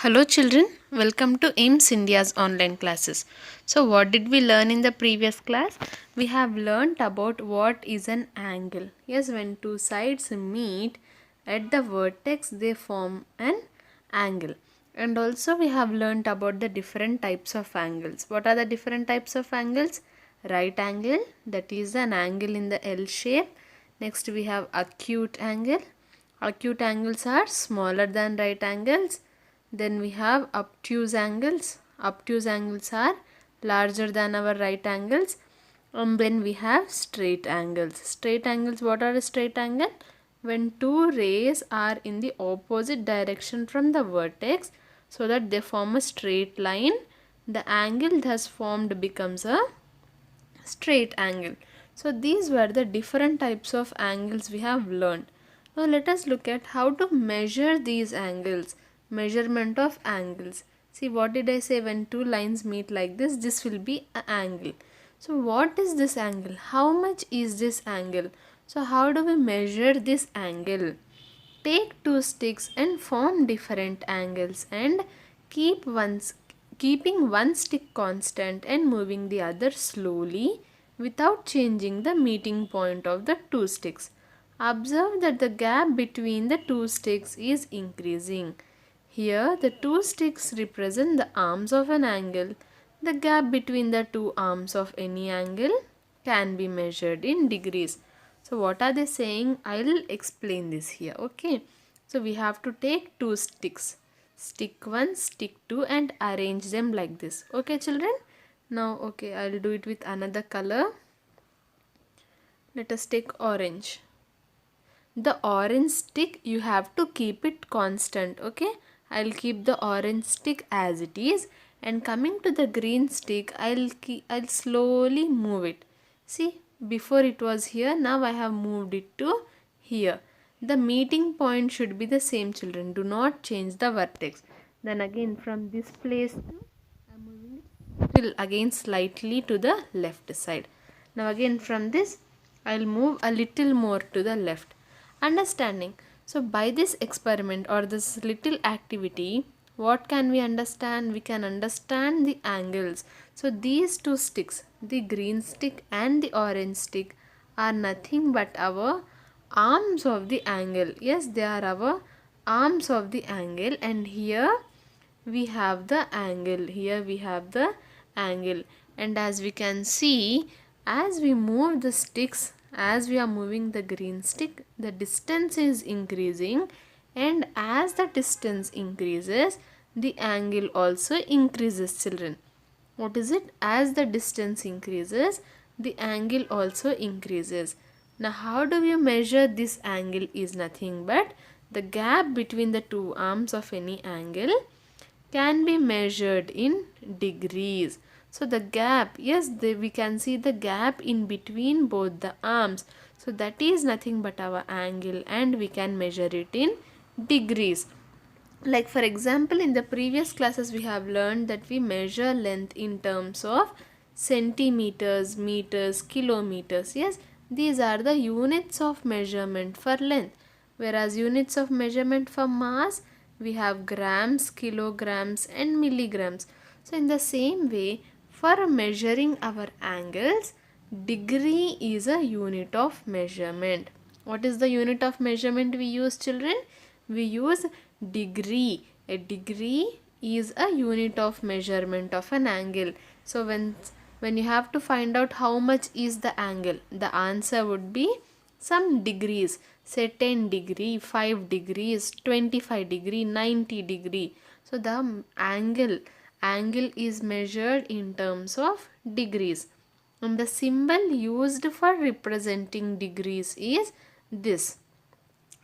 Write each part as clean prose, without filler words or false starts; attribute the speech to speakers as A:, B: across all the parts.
A: Hello children, welcome to AIMS India's online classes. So what did we learn in the previous class? We have learnt about what is an angle. Yes, when two sides meet at the vertex they form an angle. And also we have learnt about the different types of angles. What are the different types of angles? Right angle, that is an angle in the L shape. Next we have acute angle. Acute angles are smaller than right angles. Then we have obtuse angles. Obtuse angles are larger than our right angles. And then we have straight angles. Straight angles, what are a straight angle? When two rays are in the opposite direction from the vertex so that they form a straight line, the angle thus formed becomes a straight angle. So these were the different types of angles we have learned. Now let us look at how to measure these angles. Measurement of angles. See, what did I say? When two lines meet like this will be an angle. So what is this angle? How much is this angle? So how do we measure this angle? Take two sticks and form different angles and keeping one stick constant and moving the other slowly without changing the meeting point of the two sticks. Observe that the gap between the two sticks is increasing. Here the two sticks represent the arms of an angle. The gap between the two arms of any angle can be measured in degrees. So what are they saying? I'll explain this here. Okay. So we have to take two sticks. Stick 1, stick 2 and arrange them like this. Okay children. Now okay, I'll do it with another color. Let us take orange. The orange stick, you have to keep it constant. Okay. I'll keep the orange stick as it is, and coming to the green stick, I'll slowly move it. See, before it was here, now I have moved it to here. The meeting point should be the same children. Do not change the vertex. Then again from this place to, I'm moving it still again slightly to the left side. Now again from this I'll move a little more to the left. Understanding. So by this experiment or this little activity, what can we understand? We can understand the angles. So these two sticks, the green stick and the orange stick, are nothing but our arms of the angle. Yes, they are our arms of the angle, and here we have the angle. Here we have the angle, and as we can see, as we move the sticks, as we are moving the green stick, the distance is increasing, and as the distance increases, the angle also increases children. What is it? As the distance increases, the angle also increases. Now how do we measure this angle? Is nothing but the gap between the two arms of any angle can be measured in degrees. So the gap, yes, we can see the gap in between both the arms. So that is nothing but our angle, and we can measure it in degrees. Like for example, in the previous classes we have learned that we measure length in terms of centimeters, meters, kilometers. Yes, these are the units of measurement for length. Whereas units of measurement for mass, we have grams, kilograms and milligrams. So in the same way, for measuring our angles, degree is a unit of measurement. What is the unit of measurement we use children? We use degree. A degree is a unit of measurement of an angle. So when you have to find out how much is the angle, the answer would be some degrees. Say 10 degree, 5 degrees, 25 degree, 90 degree. So the angle is measured in terms of degrees. And the symbol used for representing degrees is this.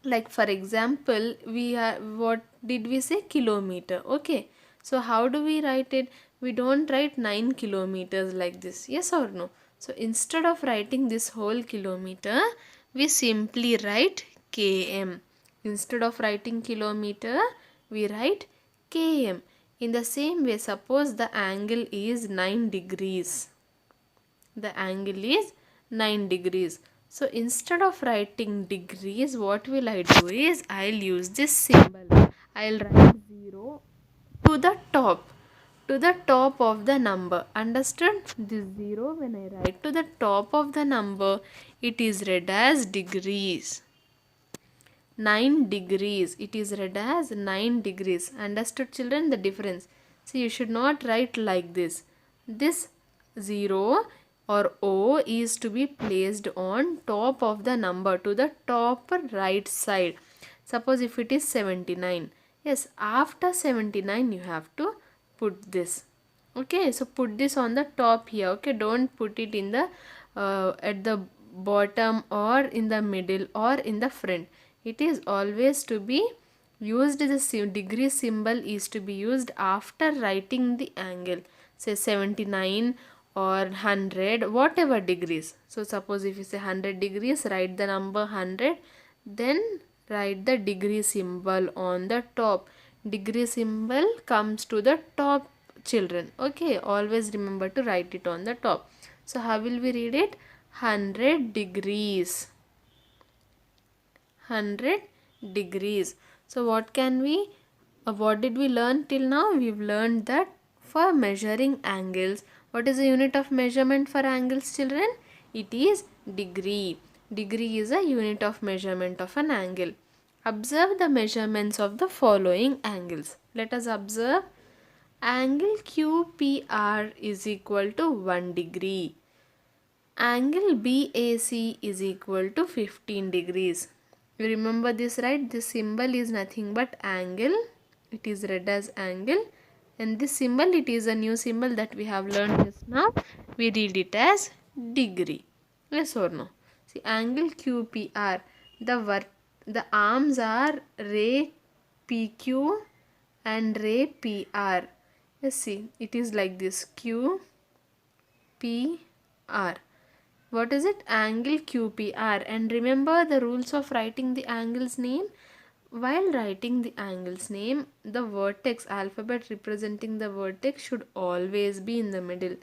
A: Like for example, we are, what did we say? Kilometer. Okay, so how do we write it? We don't write 9 kilometers like this, yes or no? So instead of writing this whole kilometer, we simply write km. Instead of writing kilometer, we write km. In the same way, suppose the angle is 9 degrees. The angle is 9 degrees. So instead of writing degrees, what will I do is I'll use this symbol. I'll write 0 top, to the top of the number. Understood? This 0, when I write to the top of the number, it is read as degrees. 9 degrees. It is read as 9 degrees. Understood, children, the difference? So you should not write like this. This 0 or O is to be placed on top of the number, to the top right side. Suppose if it is 79. Yes, after 79 you have to put this. Okay, so put this on the top here. Okay, don't put it in the at the bottom or in the middle or in the front. It is always to be used, the degree symbol is to be used after writing the angle. Say 79 or 100, whatever degrees. So suppose if you say 100 degrees, write the number 100, then write the degree symbol on the top. Degree symbol comes to the top, children. Okay, always remember to write it on the top. So how will we read it? 100 degrees. 100 degrees. So what can we, what did we learn till now? We've learned that for measuring angles, what is the unit of measurement for angles, children? It is degree. Degree is a unit of measurement of an angle. Observe the measurements of the following angles. Let us observe. Angle QPR is equal to 1 degree. Angle BAC is equal to 15 degrees. You remember this, right? This symbol is nothing but angle. It is read as angle. And this symbol, it is a new symbol that we have learned just now. We read it as degree. Yes or no? See, angle QPR. The arms are ray PQ and ray PR. Yes, see, it is like this. Q, P, R. What is it? Angle QPR. And remember the rules of writing the angle's name. While writing the angle's name, the vertex, alphabet representing the vertex, should always be in the middle.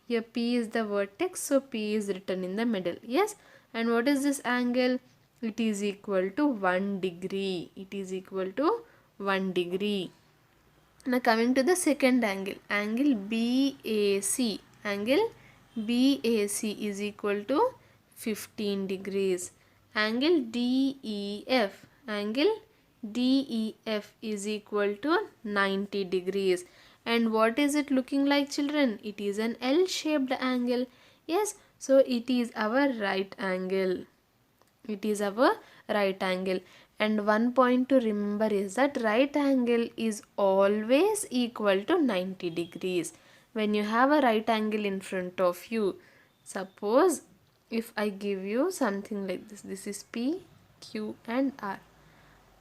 A: Here P is the vertex, so P is written in the middle. Yes. And what is this angle? It is equal to 1 degree. It is equal to 1 degree. Now coming to the second angle. Angle BAC. Angle BAC is equal to 15 degrees. Angle DEF. Angle DEF is equal to 90 degrees. And what is it looking like, children? It is an L-shaped angle. Yes, so it is our right angle. It is our right angle. And one point to remember is that right angle is always equal to 90 degrees. When you have a right angle in front of you, suppose if I give you something like this, this is P, Q and R,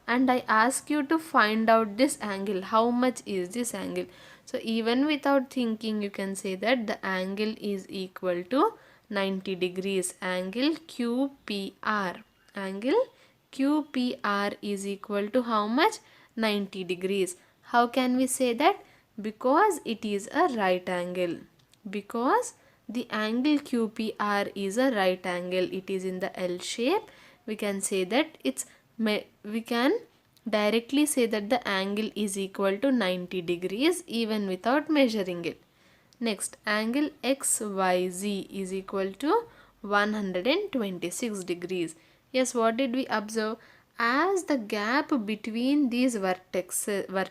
A: and I ask you to find out this angle, how much is this angle? So even without thinking, you can say that the angle is equal to 90 degrees. Angle QPR. Angle QPR is equal to how much? 90 degrees. How can we say that? Because it is a right angle. Because the angle QPR is a right angle. It is in the L shape. We can say that we can directly say that the angle is equal to 90 degrees even without measuring it. Next, angle XYZ is equal to 126 degrees. Yes, what did we observe? As the gap between these vertexes,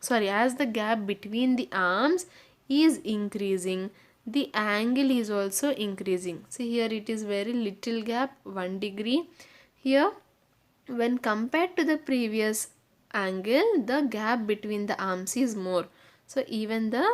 A: as the gap between the arms is increasing, the angle is also increasing. See, here it is very little gap, 1 degree. Here, when compared to the previous angle, the gap between the arms is more. So even the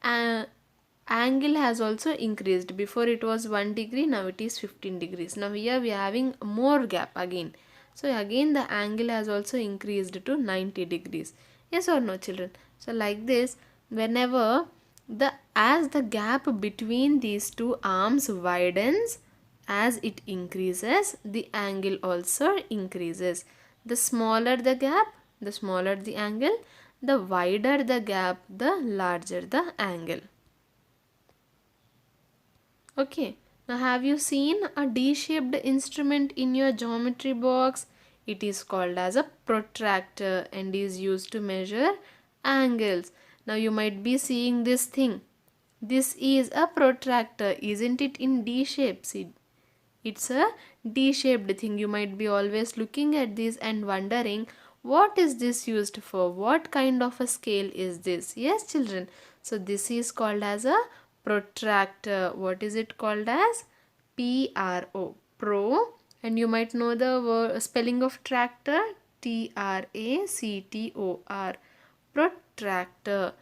A: angle has also increased. Before it was 1 degree, now it is 15 degrees. Now here we are having more gap again. So again the angle has also increased to 90 degrees. Yes or no, children? So like this, whenever as the gap between these two arms widens, as it increases, the angle also increases. The smaller the gap, the smaller the angle. The wider the gap, the larger the angle. Okay, now have you seen a D-shaped instrument in your geometry box? It is called as a protractor and is used to measure angles. Now you might be seeing this thing. This is a protractor, isn't it, in D shape? See, it's a D-shaped thing. You might be always looking at this and wondering, what is this used for? What kind of a scale is this? Yes, children. So this is called as a protractor. What is it called as? P-R-O. Pro. And you might know the spelling of tractor. T-R-A-C-T-O-R. Protractor.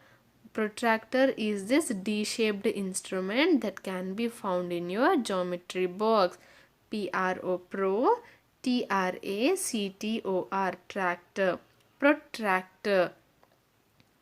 A: Protractor is this D-shaped instrument that can be found in your geometry box. P-R-O, pro, T-R-A-C-T-O-R, tractor, protractor,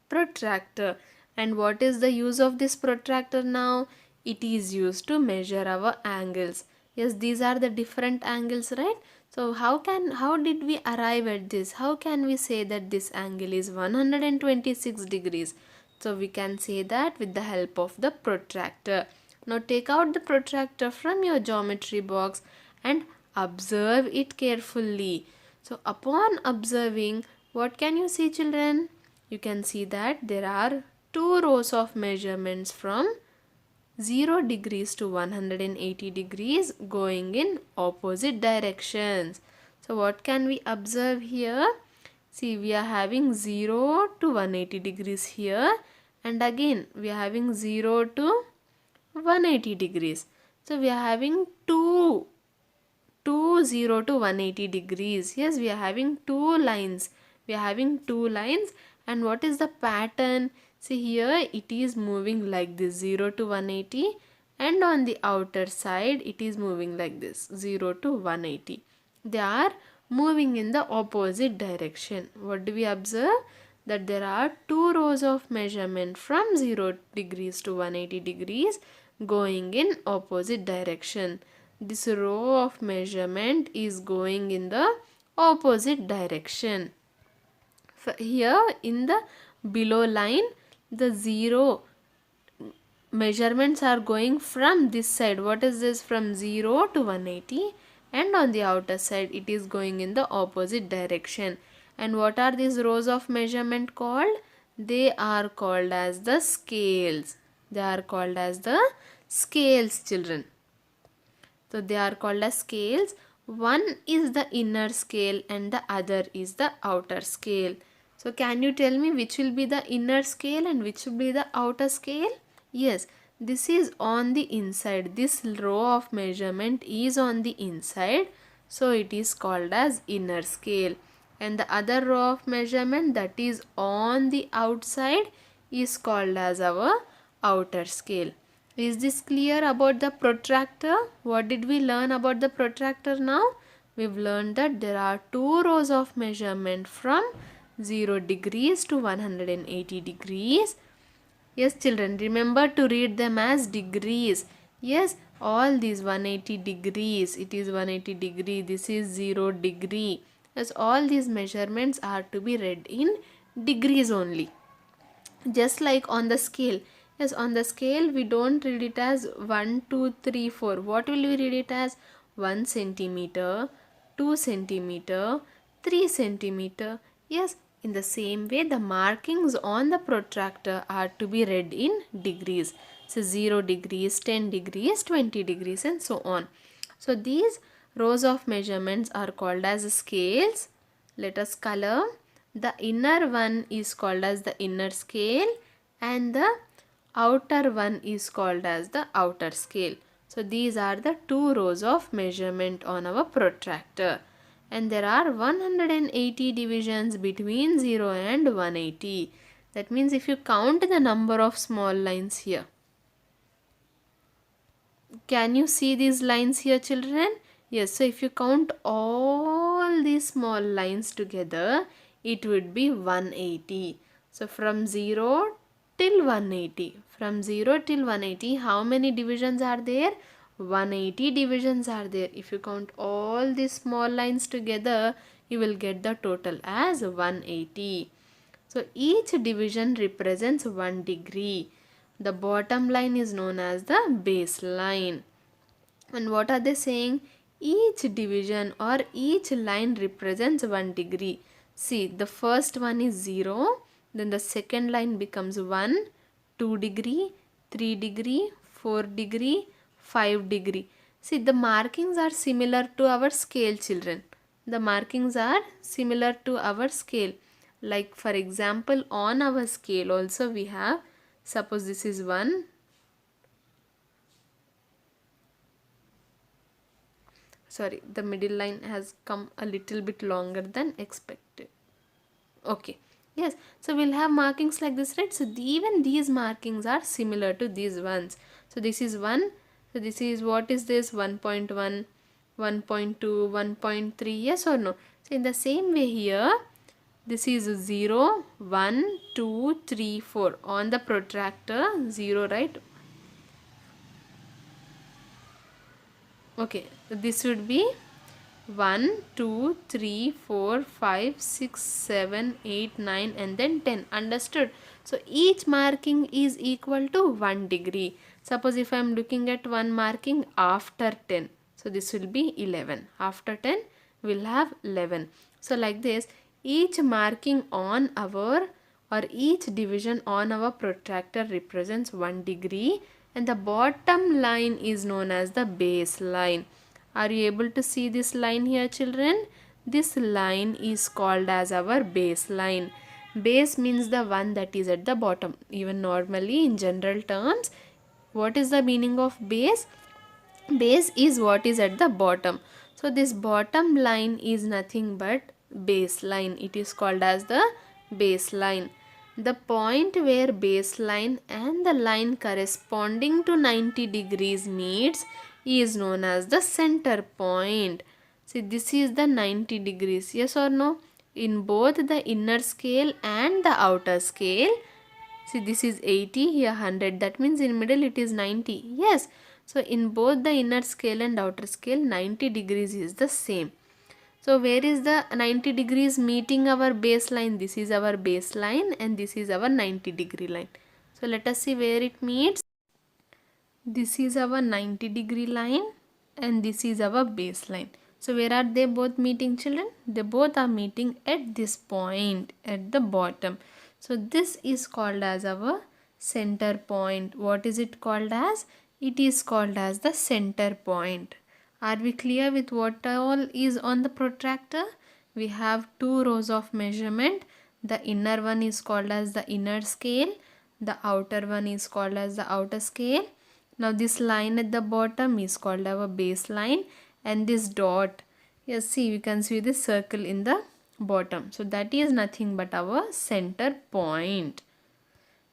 A: protractor. And what is the use of this protractor now? It is used to measure our angles. Yes, these are the different angles, right? So how did we arrive at this? How can we say that this angle is 126 degrees? So we can say that with the help of the protractor. Now take out the protractor from your geometry box and observe it carefully. So upon observing, what can you see, children? You can see that there are two rows of measurements from 0 degrees to 180 degrees going in opposite directions. So what can we observe here? See, we are having 0 to 180 degrees here, and again we are having 0 to 180 degrees. So we are having 0 to 180 degrees. Yes, we are having two lines. We are having two lines. And what is the pattern? See, here it is moving like this, 0 to 180, and on the outer side it is moving like this, 0 to 180. They are moving in the opposite direction. What do we observe? That there are two rows of measurement from 0 degrees to 180 degrees going in opposite direction. This row of measurement is going in the opposite direction. Here in the below line, the 0 measurements are going from this side. What is this? From 0 to 180, and on the outer side it is going in the opposite direction. And what are these rows of measurement called? They are called as the scales. They are called as the scales, children. So they are called as scales. One is the inner scale and the other is the outer scale. So can you tell me which will be the inner scale and which will be the outer scale? Yes, this is on the inside. This row of measurement is on the inside. So it is called as inner scale. And the other row of measurement that is on the outside is called as our outer scale. Is this clear about the protractor? What did we learn about the protractor now? We've learned that there are two rows of measurement from 0 degrees to 180 degrees. Yes, children, remember to read them as degrees. Yes, all these 180 degrees, it is 180 degree, this is 0 degree. Yes, all these measurements are to be read in degrees only. Just like on the scale. Yes, on the scale we don't read it as 1, 2, 3, 4. What will we read it as? 1 centimeter, 2 centimeter, 3 centimeter. Yes, in the same way the markings on the protractor are to be read in degrees. So 0 degrees, 10 degrees, 20 degrees and so on. So these rows of measurements are called as scales. Let us color. The inner one is called as the inner scale and the outer one is called as the outer scale. So these are the two rows of measurement on our protractor. And there are 180 divisions between 0 and 180. That means if you count the number of small lines here. Can you see these lines here, children? Yes, so if you count all these small lines together, it would be 180. So from 0 till 180. From 0 till 180, how many divisions are there? 180 divisions are there. If you count all these small lines together, you will get the total as 180. So each division represents 1 degree. The bottom line is known as the baseline. And what are they saying? Each division or each line represents 1 degree. See, the first one is 0, Then the second line becomes 1, 2 degree, 3 degree, 4 degree, 5 degree. See, the markings are similar to our scale, children. The markings are similar to our scale. Like for example, on our scale also we have, suppose this is 1. Sorry, the middle line has come a little bit longer than expected. Okay, yes, so we'll have markings like this, right? So even these markings are similar to these ones. So this is 1, so this is, what is this, 1.1, 1.2, 1.3, yes or no? So in the same way here, this is 0, 1, 2, 3, 4 on the protractor, 0, right? Okay, this would be 1, 2, 3, 4, 5, 6, 7, 8, 9 and then 10. Understood? So each marking is equal to 1 degree. Suppose if I am looking at one marking after 10. So this will be 11. After 10 we will have 11. So like this, each marking on our, or each division on our protractor represents 1 degree, and the bottom line is known as the baseline. Are you able to see this line here, children? This line is called as our baseline. Base means the one that is at the bottom. Even normally in general terms, what is the meaning of base? Base is what is at the bottom. So this bottom line is nothing but baseline. It is called as the baseline. The point where baseline and the line corresponding to 90 degrees meets is known as the center point. See, this is the 90 degrees, yes or no? In both the inner scale and the outer scale. See, this is 80, here 100. That means in middle it is 90. Yes. So in both the inner scale and outer scale, 90 degrees is the same. So where is the 90 degrees meeting our baseline? This is our baseline and this is our 90 degree line. So let us see where it meets. This is our 90 degree line and this is our baseline. So where are they both meeting, children? They both are meeting at this point at the bottom. So this is called as our center point. What is it called as? It is called as the center point. Are we clear with what all is on the protractor? We have two rows of measurement. The inner one is called as the inner scale. The outer one is called as the outer scale. Now this line at the bottom is called our baseline, and this dot, yes, see, we can see this circle in the bottom. So that is nothing but our center point.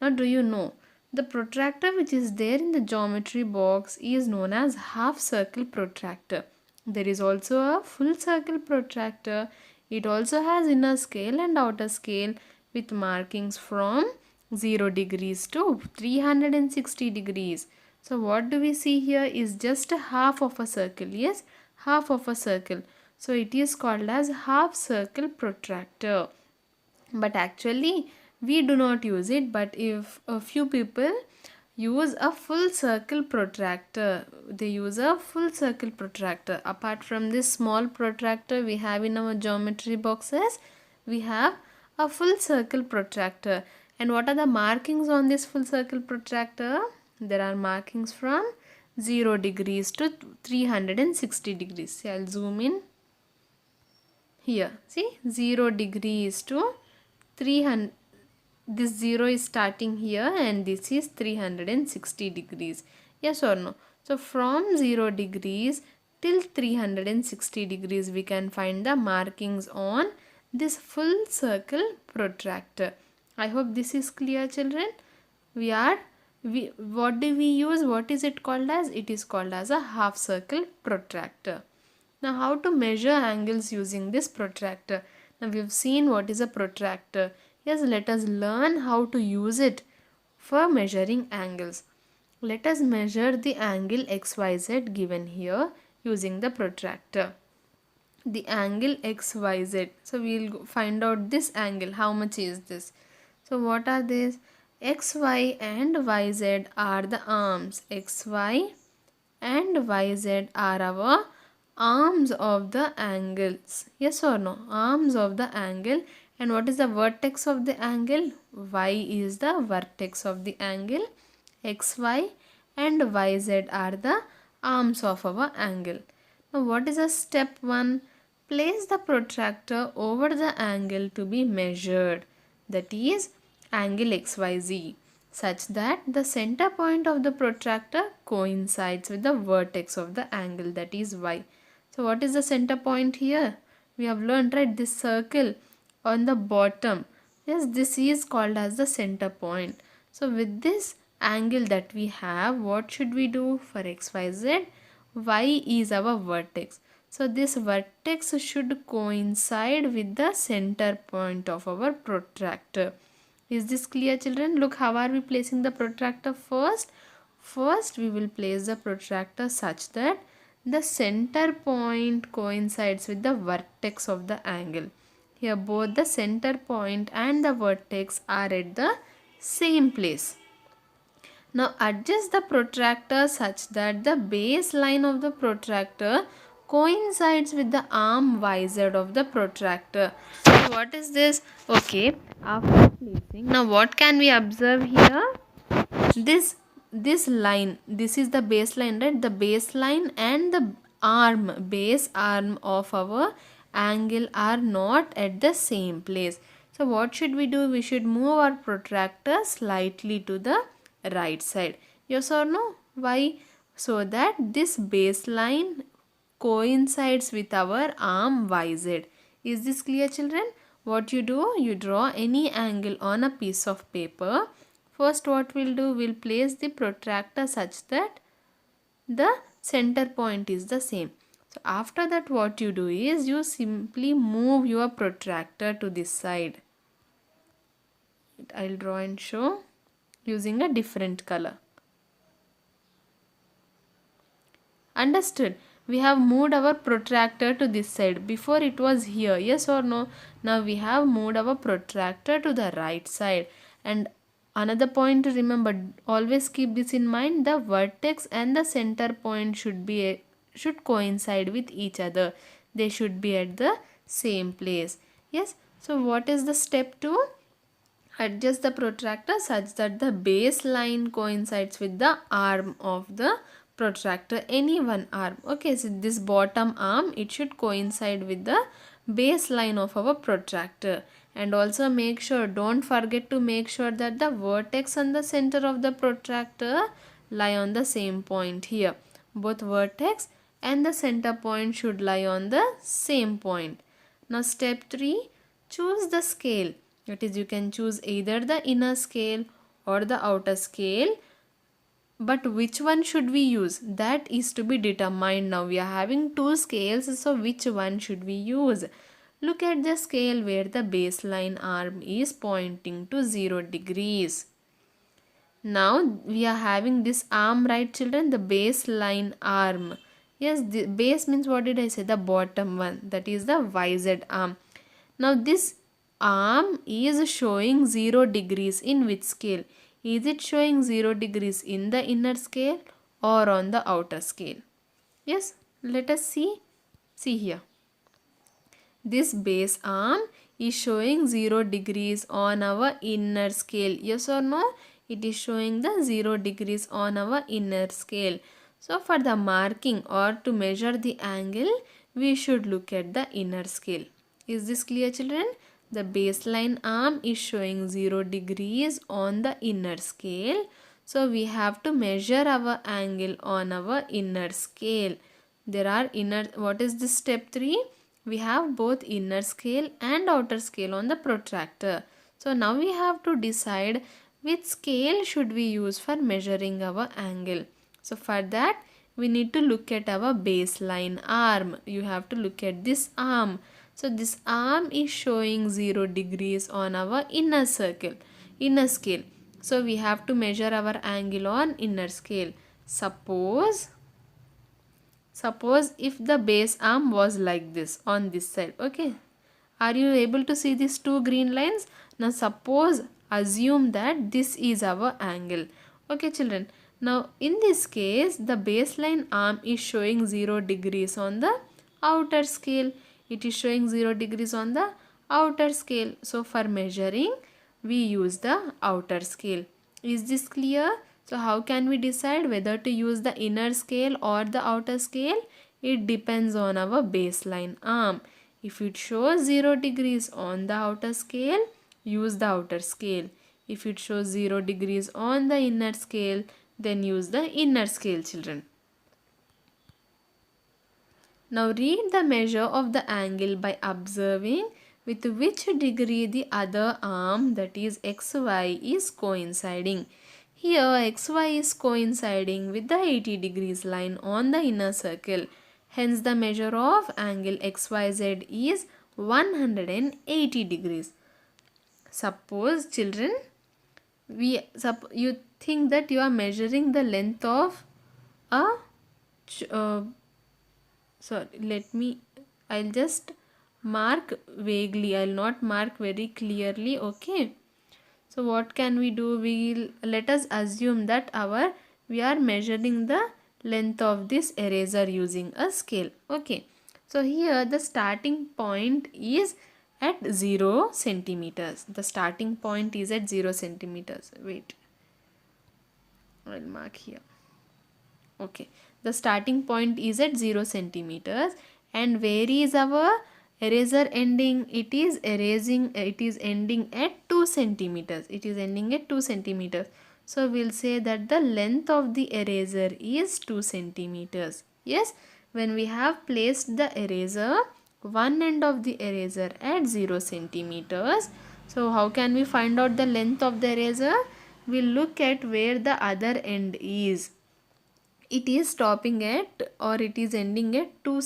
A: Now do you know, the protractor which is there in the geometry box is known as half circle protractor. There is also a full circle protractor. It also has inner scale and outer scale with markings from 0 degrees to 360 degrees. So what do we see here is just a half of a circle. Yes, half of a circle. So it is called as half circle protractor. But actually we do not use it. But if a few people use a full circle protractor, they use a full circle protractor. Apart from this small protractor we have in our geometry boxes, we have a full circle protractor. And what are the markings on this full circle protractor? There are markings from 0 degrees to 360 degrees. See, I'll zoom in here. See, 0 degrees to 300. This 0 is starting here and this is 360 degrees. Yes or no? So from 0 degrees till 360 degrees we can find the markings on this full circle protractor. I hope this is clear, children. What do we use? What is it called as? It is called as a half circle protractor. Now how to measure angles using this protractor? Now we have seen what is a protractor. Yes, let us learn how to use it for measuring angles. Let us measure the angle XYZ given here using the protractor. The angle XYZ. So we will find out this angle. How much is this? So what are these? XY and YZ are the arms. XY and YZ are our arms of the angles. Yes or no? Arms of the angle, And what is the vertex of the angle? Y is the vertex of the angle. XY and YZ are the arms of our angle. Now what is the step 1? Place the protractor over the angle to be measured, that is angle XYZ, such that the center point of the protractor coincides with the vertex of the angle, that is Y. So what is the center point here? We have learned, right, this circle on the bottom. Yes, this is called as the center point. So with this angle that we have, what should we do for XYZ? Y is our vertex. So this vertex should coincide with the center point of our protractor. Is this clear, children? Look, how are we placing the protractor first? First we will place the protractor such that the center point coincides with the vertex of the angle. Here both the center point and the vertex are at the same place. Now adjust the protractor such that the base line of the protractor coincides with the arm YZ of the protractor. So what is this? Okay, after placing, now what can we observe here? This line, this is the baseline, right? The baseline and the base arm of our angle are not at the same place. So what should we do? We should move our protractor slightly to the right side. Yes or no? Why? So that this baseline coincides with our arm YZ. Is this clear, children? What you do? You draw any angle on a piece of paper. First what we'll do, we'll place the protractor such that the center point is the same. So after that what you do is you simply move your protractor to this side. I'll draw and show using a different color. Understood? We have moved our protractor to this side. Before it was here, yes or no? Now we have moved our protractor to the right side. And another point to remember, always keep this in mind, the vertex and the center point should coincide with each other. They should be at the same place. Yes. So what is the step 2? Adjust the protractor such that the base line coincides with the arm of the protractor, any one arm. Okay, so this bottom arm, it should coincide with the base line of our protractor. And also make sure, don't forget to make sure that the vertex and the center of the protractor lie on the same point here. Both vertex and the center point should lie on the same point. Now step 3, choose the scale. That is, you can choose either the inner scale or the outer scale. But which one should we use? That is to be determined now. We are having 2 scales, so which one should we use? Look at the scale where the baseline arm is pointing to 0 degrees. Now we are having this arm, right, children? The baseline arm. Yes, the base means, what did I say? The bottom one. That is the YZ arm. Now this arm is showing 0 degrees in which scale? Is it showing 0 degrees in the inner scale or on the outer scale? Yes, let us see. See here. This base arm is showing 0 degrees on our inner scale. Yes or no? It is showing the 0 degrees on our inner scale. So for the marking or to measure the angle, we should look at the inner scale. Is this clear, children? The baseline arm is showing 0 degrees on the inner scale. So we have to measure our angle on our inner scale. There are what is this step 3? We have both inner scale and outer scale on the protractor. So now we have to decide which scale should we use for measuring our angle. So for that we need to look at our baseline arm. You have to look at this arm. So this arm is showing 0 degrees on our inner scale. So we have to measure our angle on inner scale. Suppose if the base arm was like this on this side. Okay. Are you able to see these 2 green lines? Now assume that this is our angle. Okay, children. Now in this case, the baseline arm is showing 0 degrees on the outer scale. It is showing 0 degrees on the outer scale. So for measuring, we use the outer scale. Is this clear? So how can we decide whether to use the inner scale or the outer scale? It depends on our baseline arm. If it shows 0 degrees on the outer scale, use the outer scale. If it shows 0 degrees on the inner scale, then use the inner scale, children. Now read the measure of the angle by observing with which degree the other arm, that is xy, is coinciding. Here xy is coinciding with the 80 degrees line on the inner circle. Hence the measure of angle xyz is 180 degrees. Suppose children, you think that you are measuring the length of a I'll just mark vaguely. I'll not mark very clearly. Okay. So what can we do? Let us assume that we are measuring the length of this eraser using a scale. Okay. So here the starting point is at 0 centimeters. The starting point is at 0 centimeters. Wait. I'll mark here. Okay, the starting point is at 0 centimeters, and where is our eraser ending? It is ending at 2 centimeters. It is ending at 2 centimeters. So we'll say that the length of the eraser is 2 centimeters. Yes, when we have placed the eraser, one end of the eraser at 0 centimeters. So how can we find out the length of the eraser? We'll look at where the other end is. It is stopping at, or it is ending at 2.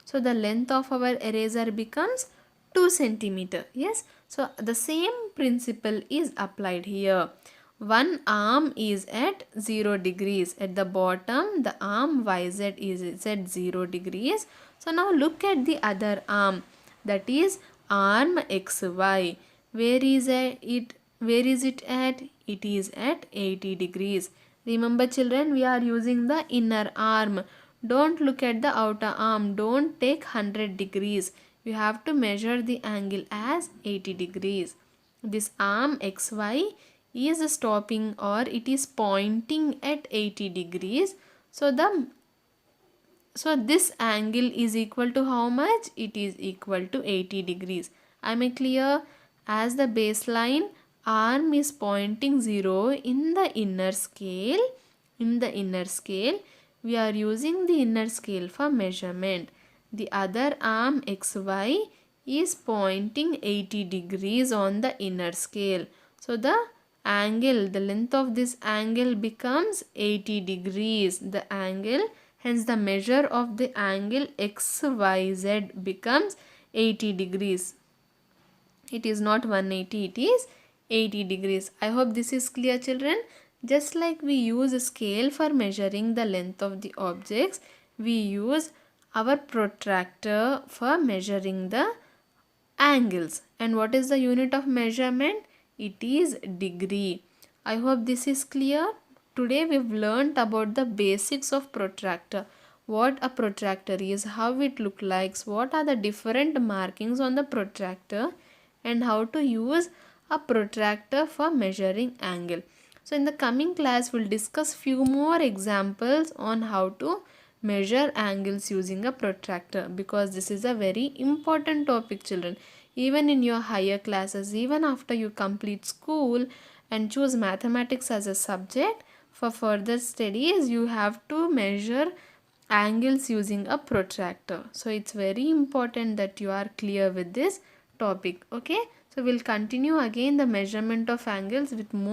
A: So the length of our eraser becomes 2 centimeter. Yes. So the same principle is applied here. One arm is at 0 degrees. At the bottom, the arm YZ is at 0 degrees. So now look at the other arm, that is arm XY. Where is it? Where is it at? It is at 80 degrees. Remember children, we are using the inner arm. Don't look at the outer arm. Don't take 100 degrees. You have to measure the angle as 80 degrees. This arm XY is stopping, or it is pointing at 80 degrees. So this angle is equal to how much? It is equal to 80 degrees. Am I clear? As the baseline arm is pointing 0 in the inner scale. We are using the inner scale for measurement. The other arm XY is pointing 80 degrees on the inner scale. So the length of this angle becomes 80 degrees. The angle, hence the measure of the angle XYZ becomes 80 degrees. It is not 180, it is 80 degrees. I hope this is clear children. Just like we use a scale for measuring the length of the objects, we use our protractor for measuring the angles. And what is the unit of measurement? It is degree. I hope this is clear. Today we've learnt about the basics of protractor. What a protractor is, how it looks like, what are the different markings on the protractor, and how to use a protractor for measuring angle. So in the coming class, we'll discuss few more examples on how to measure angles using a protractor, because this is a very important topic children. Even in your higher classes, even after you complete school and choose mathematics as a subject, for further studies you have to measure angles using a protractor. So it's very important that you are clear with this topic. Okay, so we'll continue again the measurement of angles with more